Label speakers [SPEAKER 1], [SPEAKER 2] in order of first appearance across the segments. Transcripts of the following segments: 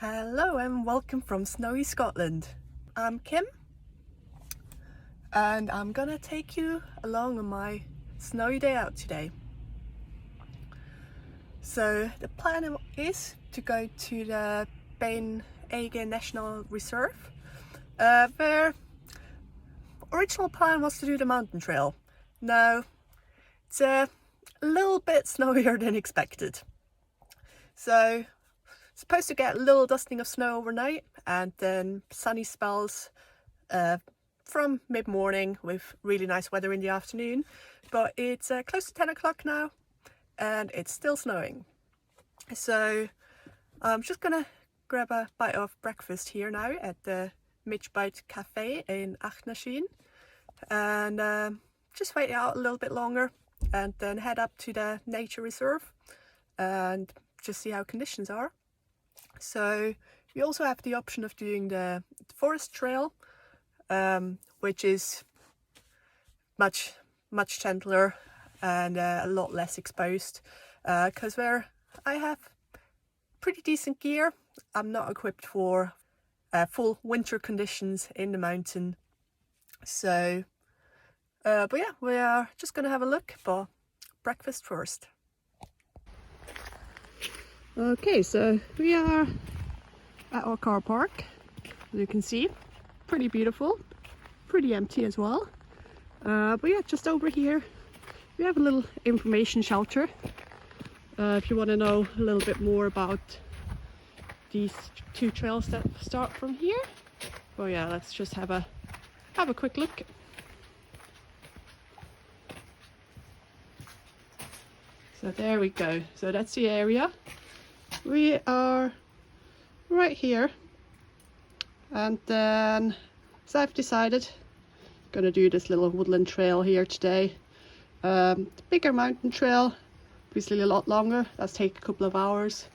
[SPEAKER 1] Hello and welcome from snowy Scotland. I'm Kim and I'm gonna take you along on my snowy day out today. So the plan is to go to the Beinn Eighe National Reserve. Their original plan was to do the mountain trail. Now it's a little bit snowier than expected. So supposed to get a little dusting of snow overnight and then sunny spells from mid-morning with really nice weather in the afternoon, but it's close to 10 o'clock now and it's still snowing. So I'm just gonna grab a bite of breakfast here now at the Bite Cafe in Beinn Eighe and just wait out a little bit longer and then head up to the nature reserve and just see how conditions are. So we also have the option of doing the forest trail, which is much gentler and a lot less exposed, because where I have pretty decent gear, I'm not equipped for full winter conditions in the mountain. So but yeah, we are just gonna have a look, but breakfast first. Okay, so we are at our car park, as you can see. Pretty beautiful, pretty empty as well. But yeah, just over here we have a little information shelter. If you want to know a little bit more about these two trails that start from here. Well, yeah, let's just have a quick look. So there we go. So that's the area. We are right here, and then so I've decided I'm gonna do this little woodland trail here today. The bigger mountain trail, obviously a lot longer, that's take a couple of hours,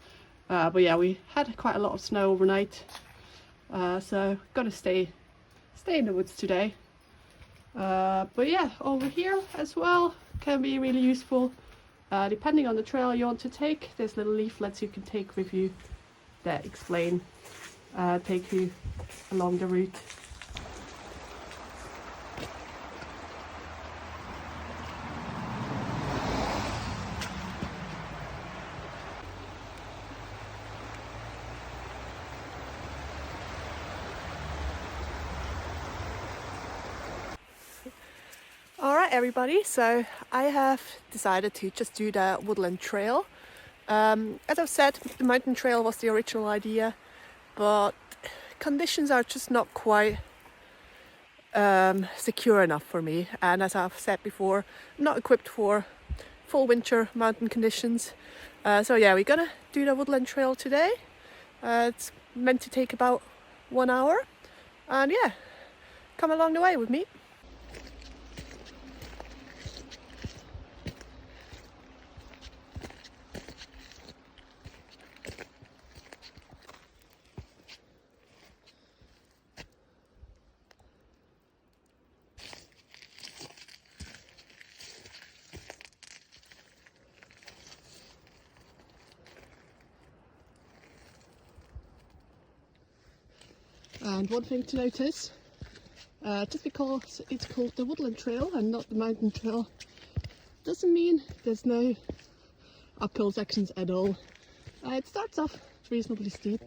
[SPEAKER 1] but yeah, we had quite a lot of snow overnight, so gotta stay in the woods today. But yeah, over here as well can be really useful. Depending on the trail you want to take, there's little leaflets you can take with you that explain, take you along the route. Alright everybody, so I have decided to just do the Woodland Trail. As I've said, the mountain trail was the original idea, but conditions are just not quite secure enough for me, and as I've said before, I'm not equipped for full winter mountain conditions. So yeah, we're gonna do the Woodland Trail today. It's meant to take about 1 hour, and yeah, come along the way with me. And one thing to notice, just because it's called the Woodland Trail and not the mountain trail, doesn't mean there's no uphill sections at all. It starts off reasonably steep,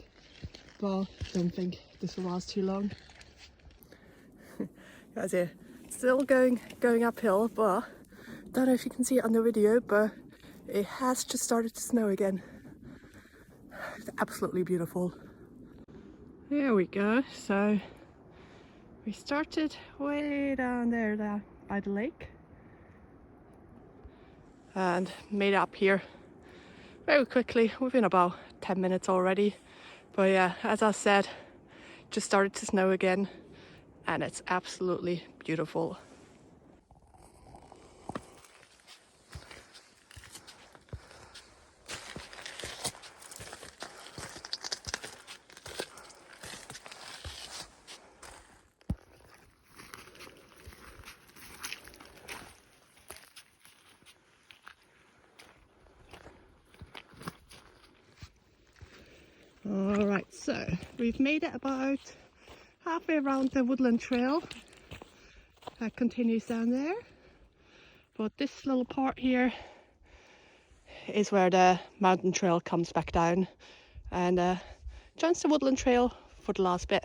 [SPEAKER 1] but I don't think this will last too long. Guys, here, still going uphill, but don't know if you can see it on the video, but it has just started to snow again. It's absolutely beautiful. There we go, so we started way down there by the lake and made it up here very quickly, within about 10 minutes already. But yeah, as I said, just started to snow again and it's absolutely beautiful. Alright, so We've made it about halfway around the Woodland Trail. That continues down there. But this little part here is where the mountain trail comes back down and joins the Woodland Trail for the last bit.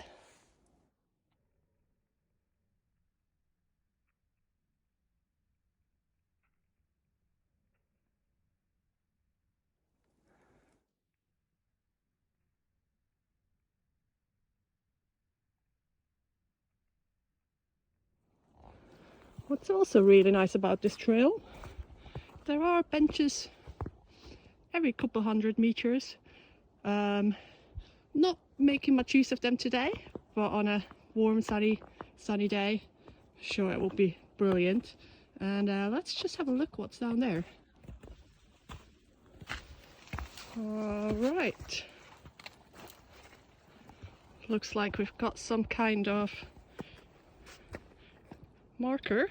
[SPEAKER 1] What's also really nice about this trail, there are benches every couple hundred meters. Not making much use of them today, but on a warm sunny day, sure it will be brilliant. And let's just have a look what's down there. All right, looks like we've got some kind of marker.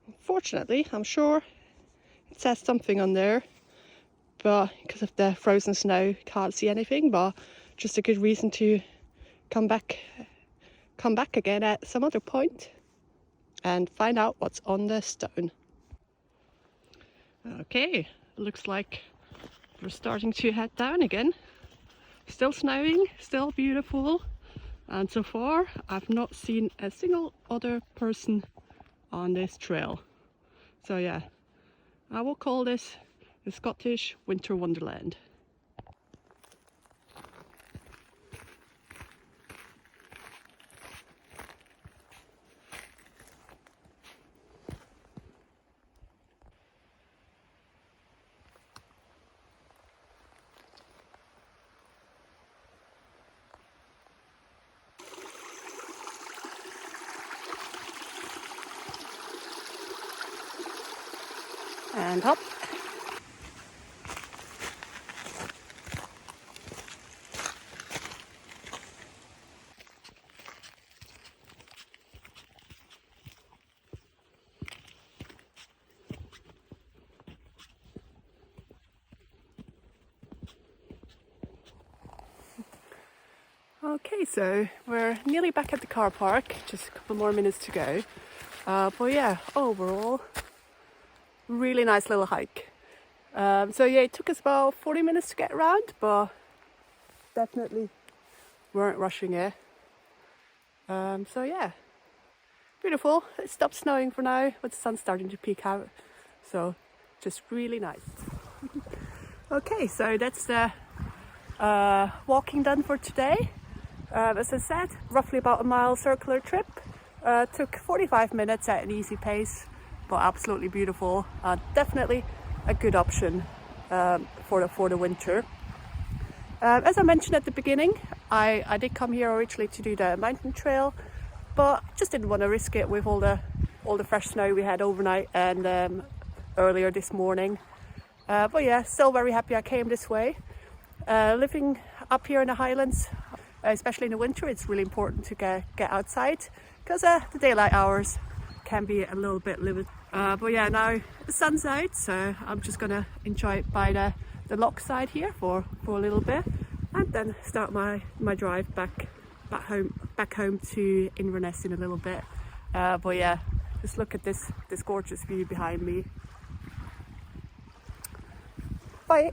[SPEAKER 1] Unfortunately, I'm sure it says something on there, but because of the frozen snow, can't see anything. But just a good reason to come back again at some other point and find out what's on the stone. Okay, looks like we're starting to head down again. Still snowing, still beautiful, and so far I've not seen a single other person on this trail. So yeah, I will call this the Scottish Winter Wonderland. And hop. Okay, so we're nearly back at the car park, just a couple more minutes to go. But yeah, overall, really nice little hike. So yeah, it took us about 40 minutes to get around, but definitely weren't rushing it. So yeah, beautiful. It stopped snowing for now, but the sun's starting to peek out. So just really nice. Okay, so that's the walking done for today. As I said, roughly about a mile circular trip. Took 45 minutes at an easy pace, but absolutely beautiful. Definitely a good option for the winter. As I mentioned at the beginning, I did come here originally to do the mountain trail, but just didn't want to risk it with all the fresh snow we had overnight and earlier this morning. But yeah, still very happy I came this way. Living up here in the Highlands, especially in the winter, it's really important to get outside because the daylight hours can be a little bit limited. But yeah, now the sun's out, so I'm just gonna enjoy it by the loch side here for a little bit, and then start my drive back home to Inverness in a little bit. But yeah, just look at this gorgeous view behind me. Bye.